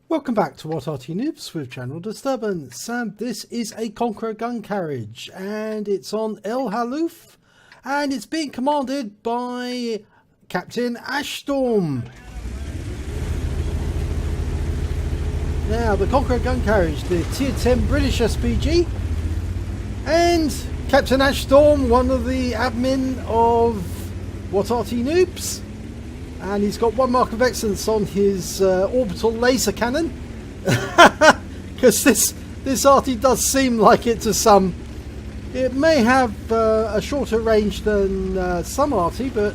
Welcome back to What Arty Noobs with Channel Disturbance, and this is a Conqueror Gun Carriage, and it's on El Halluf, and it's being commanded by Cpt Ashstorm. Now, the Conqueror Gun Carriage, the Tier 10 British SPG, and Cpt Ashstorm, one of the admin of What Arty Noobs. And he's got one mark of excellence on his orbital laser cannon, because this Arty does seem like it to some. It may have a shorter range than some Arty, but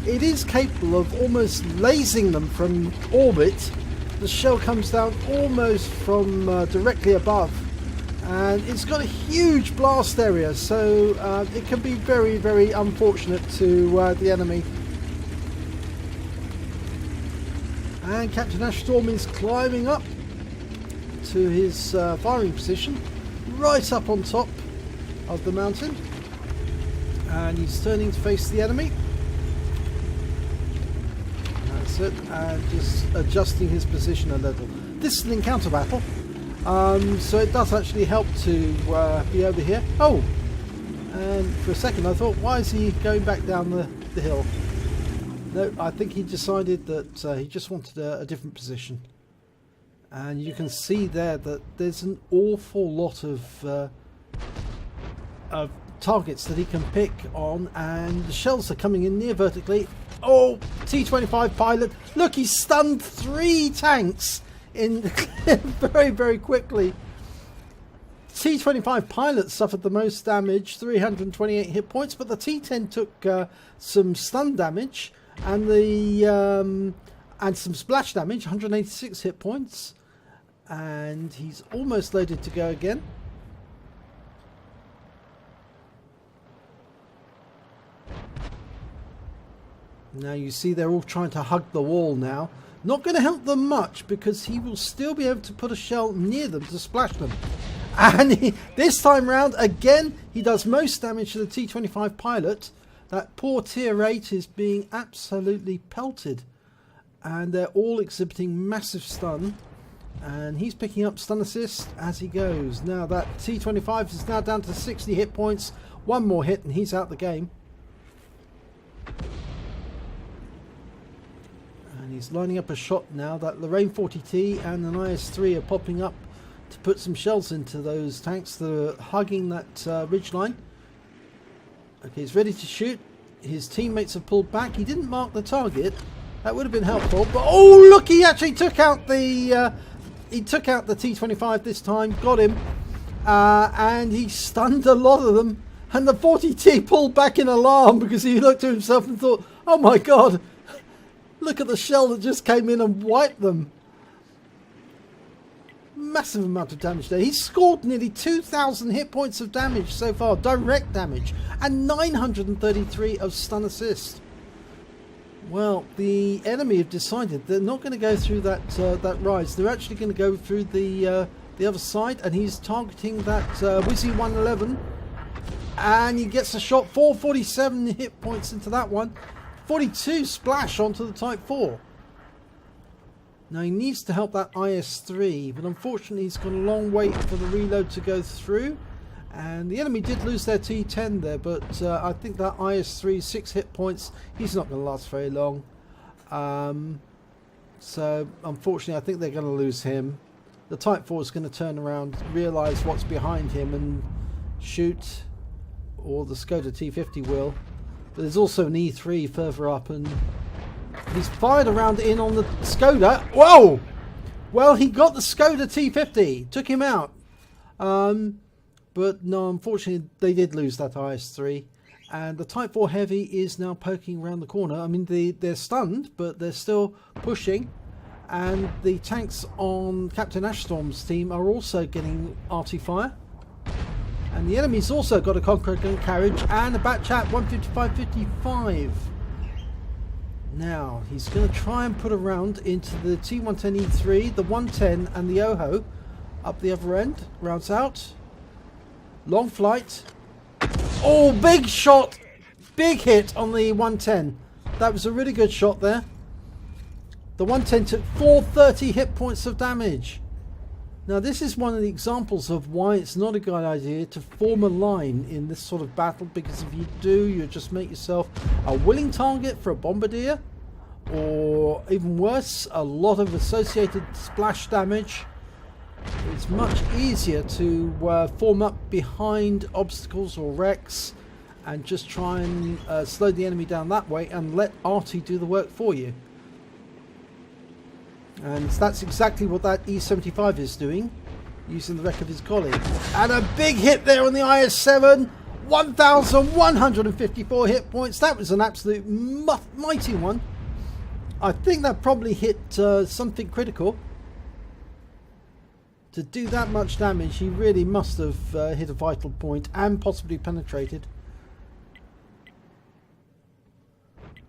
it is capable of almost lasing them from orbit. The shell comes down almost from directly above, and it's got a huge blast area, so it can be very, very unfortunate to the enemy. And Cpt Ashstorm is climbing up to his firing position, right up on top of the mountain, and he's turning to face the enemy. That's it, and just adjusting his position a little. This is an encounter battle, so it does actually help to be over here. Oh, and for a second I thought, why is he going back down the hill? No, I think he decided that he just wanted a different position. And you can see there that there's an awful lot of targets that he can pick on, and the shells are coming in near vertically. Oh, T-25 pilot. Look, he stunned 3 tanks in very, very quickly. T-25 pilot suffered the most damage, 328 hit points, but the T-10 took some stun damage. And and some splash damage, 186 hit points, and he's almost loaded to go again. Now you see they're all trying to hug the wall now. Not going to help them much, because he will still be able to put a shell near them to splash them. And this time round, again, he does most damage to the T-25 pilot. That poor Tier 8 is being absolutely pelted, and they're all exhibiting massive stun, and he's picking up stun assist as he goes. Now that T-25 is now down to 60 hit points, one more hit and he's out the game. And he's lining up a shot now. That Lorraine 40T and an IS-3 are popping up to put some shells into those tanks that are hugging that ridgeline. Okay, he's ready to shoot. His teammates have pulled back. He didn't mark the target. That would have been helpful. But oh, look! He actually took out the T-25 this time. Got him, and he stunned a lot of them. And the 40T pulled back in alarm, because he looked to himself and thought, "Oh my God! Look at the shell that just came in and wiped them." Massive amount of damage there. He's scored nearly 2,000 hit points of damage so far, direct damage, and 933 of stun assist. Well, the enemy have decided they're not going to go through that rise. They're actually going to go through the other side, and he's targeting that Wizzy 111, and he gets a shot. 447 hit points into that one, 42 splash onto the Type 4. Now he needs to help that IS-3, but unfortunately he's got a long wait for the reload to go through. And the enemy did lose their T-10 there, but I think that IS-3, 6 hit points, he's not going to last very long. So unfortunately I think they're going to lose him. The Type 4 is going to turn around, realise what's behind him and shoot, or the Skoda T-50 will. But there's also an E-3 further up, and he's fired a round in on the Skoda. Whoa! Well, he got the Skoda T-50. Took him out. But no, unfortunately, they did lose that IS-3. And the Type 4 Heavy is now poking around the corner. I mean, they're stunned, but they're still pushing. And the tanks on Cpt Ashstorm's team are also getting arty fire. And the enemy's also got a Conqueror Gun Carriage and a Batchat 155-55. Now, he's going to try and put a round into the T110E3, the 110 and the OHO up the other end. Rounds out. Long flight. Oh, big shot. Big hit on the 110. That was a really good shot there. The 110 took 430 hit points of damage. Now this is one of the examples of why it's not a good idea to form a line in this sort of battle, because if you do, you just make yourself a willing target for a bombardier, or even worse, a lot of associated splash damage. It's much easier to form up behind obstacles or wrecks and just try and slow the enemy down that way and let Arty do the work for you. And that's exactly what that E75 is doing, using the wreck of his colleague. And a big hit there on the IS-7, 1,154 hit points. That was an absolute mighty one. I think that probably hit something critical. To do that much damage, he really must have hit a vital point and possibly penetrated.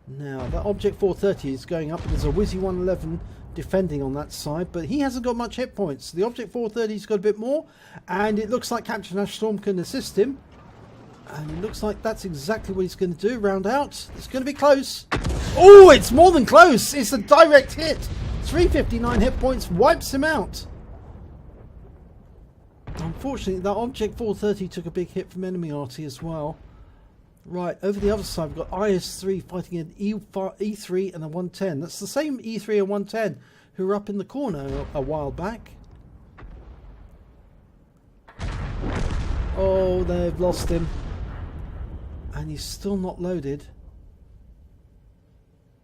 Now, that Object 430 is going up. There's a Wizzy 111 defending on that side, but he hasn't got much hit points. The Object 430's got a bit more, and it looks like Cpt Ashstorm can assist him. And it looks like that's exactly what he's going to do. Round out. It's going to be close. Oh, it's more than close. It's a direct hit. 359 hit points wipes him out. Unfortunately, that Object 430 took a big hit from enemy Arty as well. Right, over the other side, we've got IS-3 fighting an E3 and a 110. That's the same E3 and 110 who were up in the corner a while back. Oh, they've lost him. And he's still not loaded.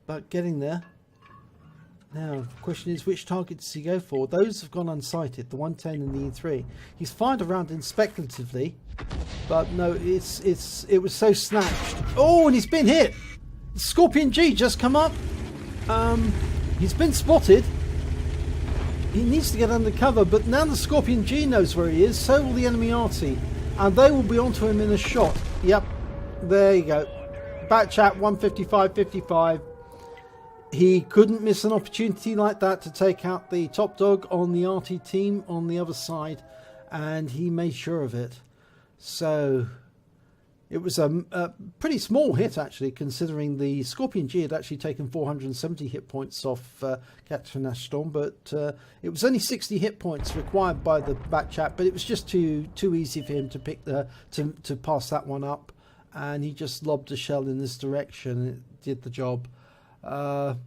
But getting there. Now, the question is, which target does he go for? Those have gone unsighted, the 110 and the E3. He's fired around speculatively, but no, it was so snatched. Oh, and he's been hit! Scorpion G just come up. He's been spotted. He needs to get under cover, but now the Scorpion G knows where he is, so will the enemy Arty. And they will be onto him in a shot. Yep, there you go. Bat chat 155.55. He couldn't miss an opportunity like that to take out the top dog on the Arty team on the other side, and he made sure of it. So it was a pretty small hit, actually, considering the Scorpion G had actually taken 470 hit points off Cpt Ashstorm, but it was only 60 hit points required by the bat chat, but it was just too easy for him to pick to pass that one up, and he just lobbed a shell in this direction and it did the job.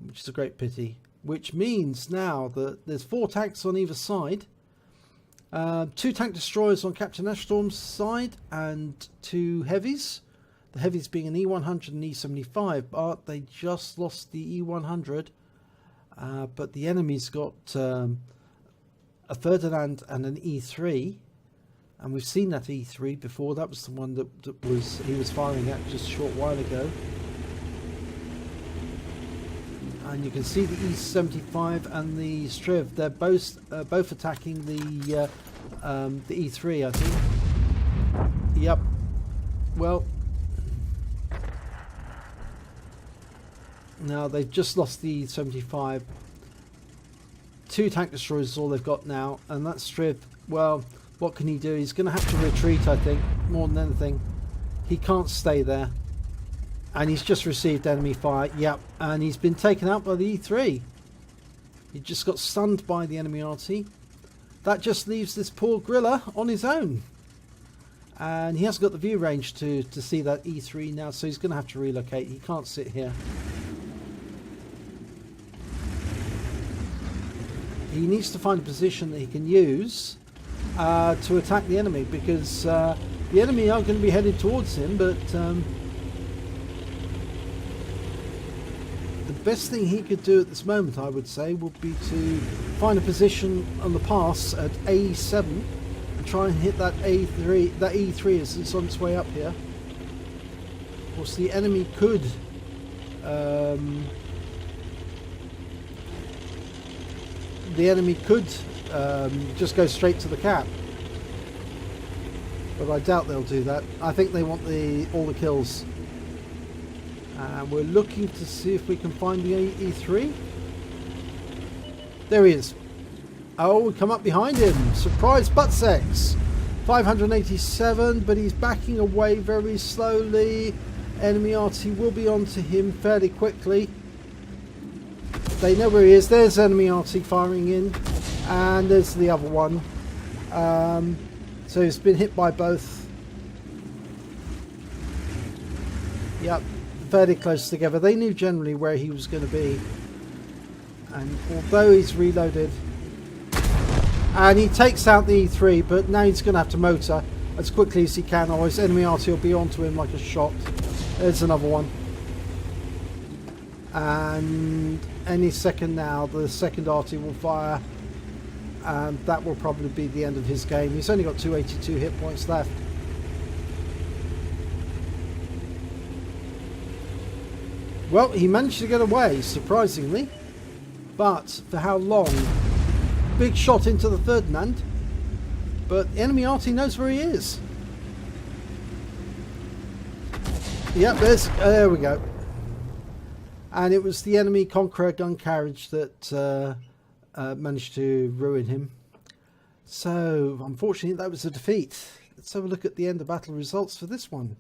Which is a great pity. Which means now that there's 4 tanks on either side, 2 tank destroyers on Cpt Ashstorm's side, and 2 heavies. The heavies being an E100 and E75, but they just lost the E100. But the enemy's got a Ferdinand and an E3, and we've seen that E3 before. That was the one that he was firing at just a short while ago. And you can see the E75 and the Striv. They're both attacking the E3, I think. Yep. Well, now they've just lost the E75. 2 tank destroyers is all they've got now, and that Striv, well, what can he do? He's going to have to retreat, I think, more than anything. He can't stay there. And he's just received enemy fire. Yep, and he's been taken out by the E3. He just got stunned by the enemy Arty. That just leaves this poor Griller on his own. And he hasn't got the view range to see that E3 now, so he's going to have to relocate. He can't sit here. He needs to find a position that he can use to attack the enemy, because the enemy are going to be headed towards him, but the best thing he could do at this moment, I would say, would be to find a position on the pass at A7 and try and hit that E3 as it's on its way up here. Of course, the enemy could just go straight to the cap, but I doubt they'll do that. I think they want all the kills. And we're looking to see if we can find the E3. There he is. Oh, we come up behind him. Surprise butt sex. 587, but he's backing away very slowly. Enemy Arty will be onto him fairly quickly. they know where he is. There's enemy Arty firing in, and there's the other one. So he's been hit by both. Yep, fairly close together. They knew generally where he was going to be. And although he's reloaded, and he takes out the E3, but now he's going to have to motor as quickly as he can, otherwise enemy Arty will be onto him like a shot. There's another one. And any second now, the second Arty will fire, and that will probably be the end of his game. He's only got 282 hit points left. Well, he managed to get away, surprisingly. But for how long? Big shot into the Ferdinand. But enemy Arty knows where he is. Yep, there we go. And it was the enemy Conqueror Gun Carriage that managed to ruin him. So, unfortunately, that was a defeat. Let's have a look at the end of battle results for this one.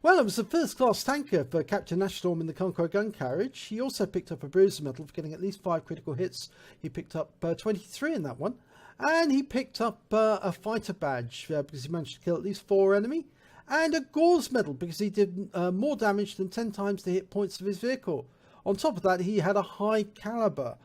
Well, it was a first-class tanker for Cpt Ashstorm in the Conqueror Gun Carriage. He also picked up a bruiser medal for getting at least 5 critical hits. He picked up 23 in that one. And he picked up a fighter badge because he managed to kill at least 4 enemy. And a Gore's medal because he did more damage than 10 times the hit points of his vehicle. On top of that, he had a high caliber.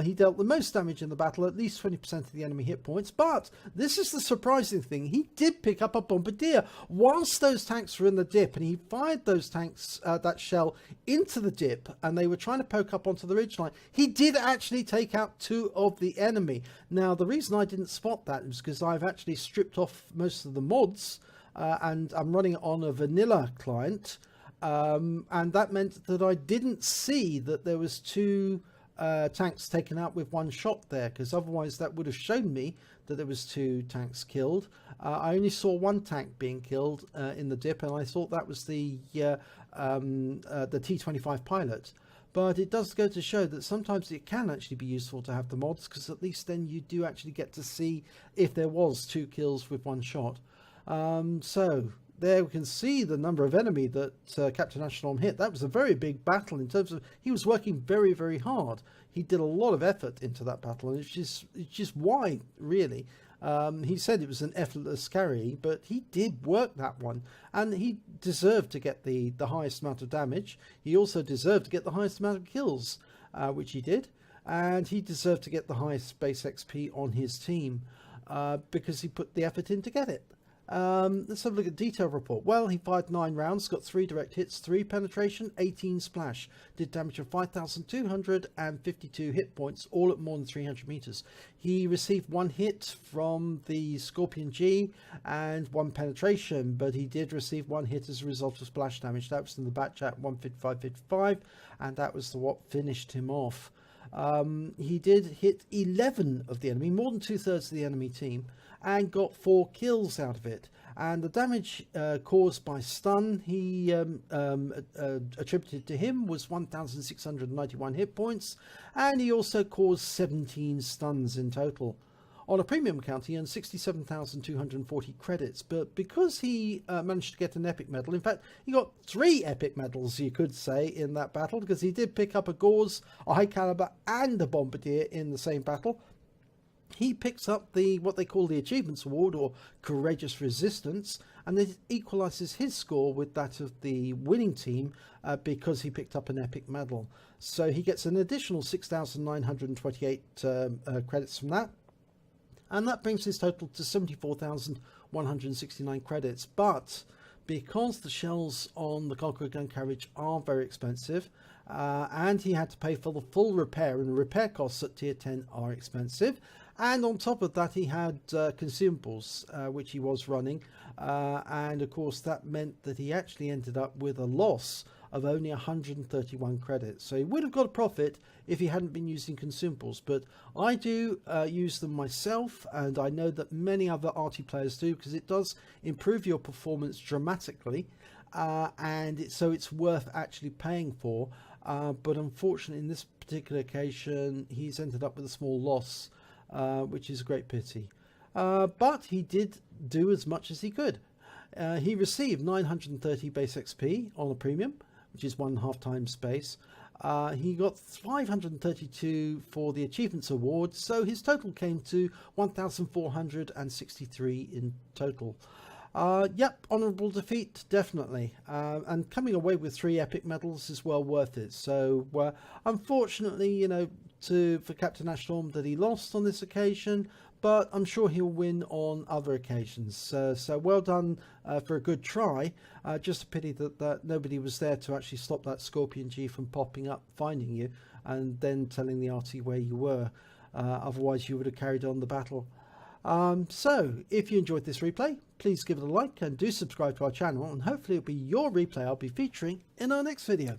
He dealt the most damage in the battle, at least 20% of the enemy hit points. But this is the surprising thing. He did pick up a Bombardier whilst those tanks were in the dip, and he fired those tanks, that shell, into the dip, and they were trying to poke up onto the ridgeline. He did actually take out 2 of the enemy. Now, the reason I didn't spot that is because I've actually stripped off most of the mods, and I'm running it on a vanilla client, and that meant that I didn't see that there was 2 tanks taken out with 1 shot there, because otherwise that would have shown me that there was 2 tanks killed. I only saw 1 tank being killed in the dip, and I thought that was the T-25 pilot. But it does go to show that sometimes it can actually be useful to have the mods, because at least then you do actually get to see if there was 2 kills with 1 shot. So there we can see the number of enemy that Cpt Ashstorm hit. That was a very big battle in terms of he was working very, very hard. He did a lot of effort into that battle, and it's just why, really. He said it was an effortless carry, but he did work that one, and he deserved to get the highest amount of damage. He also deserved to get the highest amount of kills, which he did, and he deserved to get the highest base XP on his team because he put the effort in to get it. Let's have a look at detail report. Well, he fired 9 rounds, got 3 direct hits, 3 penetration, 18 splash, did damage of 5,252 hit points, all at more than 300 meters. He received 1 hit from the Scorpion G and 1 penetration, but he did receive 1 hit as a result of splash damage. That was in the batch at 155.55, and that was what finished him off. He did hit 11 of the enemy, more than 2/3 of the enemy team, and got 4 kills out of it. And the damage caused by stun he attributed to him was 1,691 hit points, and he also caused 17 stuns in total. On a premium account, he earned 67,240 credits, but because he managed to get an epic medal, in fact, he got 3 epic medals, you could say, in that battle, because he did pick up a Gore's, a high caliber, and a Bombardier in the same battle. He picks up what they call the Achievements Award, or Courageous Resistance, and it equalises his score with that of the winning team because he picked up an epic medal. So he gets an additional 6,928 credits from that. And that brings his total to 74,169 credits. But because the shells on the Conqueror Gun Carriage are very expensive, and he had to pay for the full repair, and the repair costs at tier 10 are expensive, and on top of that he had consumables which he was running, and of course that meant that he actually ended up with a loss of only 131 credits. So he would have got a profit if he hadn't been using consumables, but I do use them myself, and I know that many other Arty players do, because it does improve your performance dramatically, and so it's worth actually paying for. But unfortunately in this particular occasion he's ended up with a small loss, which is a great pity. But he did do as much as he could. He received 930 base XP on a premium, which is 1.5 times base. He got 532 for the Achievements Award, so his total came to 1,463 in total. Yep, honourable defeat, definitely. And coming away with 3 epic medals is well worth it. So, unfortunately, you know, for Captain Ashstorm that he lost on this occasion, but I'm sure he'll win on other occasions. So well done for a good try. Just a pity that nobody was there to actually stop that Scorpion G from popping up, finding you, and then telling the Arty where you were. Otherwise, you would have carried on the battle. So, if you enjoyed this replay, please give it a like and do subscribe to our channel, and hopefully it'll be your replay I'll be featuring in our next video.